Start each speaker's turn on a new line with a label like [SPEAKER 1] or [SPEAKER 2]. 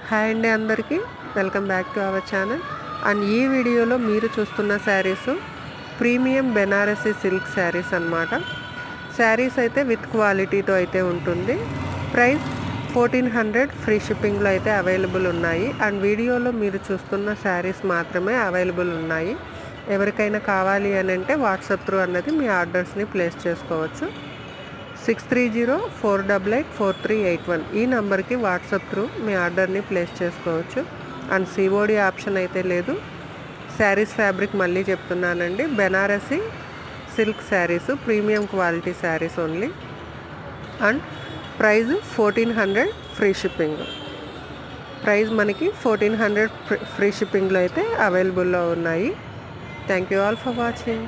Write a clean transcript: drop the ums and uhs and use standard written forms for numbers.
[SPEAKER 1] Hi అండి అందరికీ, welcome back to our channel. And ఈ వీడియోలో మీరు చూస్తున్న శారీస్ ప్రీమియం బెనారసీ సిల్క్ శారీస్ అన్నమాట. శారీస్ అయితే విత్ క్వాలిటీతో అయితే ఉంటుంది. ప్రైస్ 1400 ఫ్రీ షిప్పింగ్లో అయితే అవైలబుల్ ఉన్నాయి. అండ్ వీడియోలో మీరు చూస్తున్న శారీస్ మాత్రమే అవైలబుల్ ఉన్నాయి. ఎవరికైనా కావాలి అని అంటే వాట్సాప్ త్రూ అన్నది మీ ఆర్డర్స్ని ప్లేస్ చేసుకోవచ్చు. 6304884381 ఈ నెంబర్కి వాట్సాప్ త్రూ మీ ఆర్డర్ని ప్లేస్ చేసుకోవచ్చు. అండ్ సిఓడి ఆప్షన్ అయితే లేదు. శారీస్ ఫ్యాబ్రిక్ మళ్ళీ చెప్తున్నానండి, Banarasi silk saris, premium quality saris only. And price 1400 free shipping. Price మనకి 1400 ఫ్రీ షిప్పింగ్లో అయితే అవైలబుల్లో ఉన్నాయి. Thank you all for watching.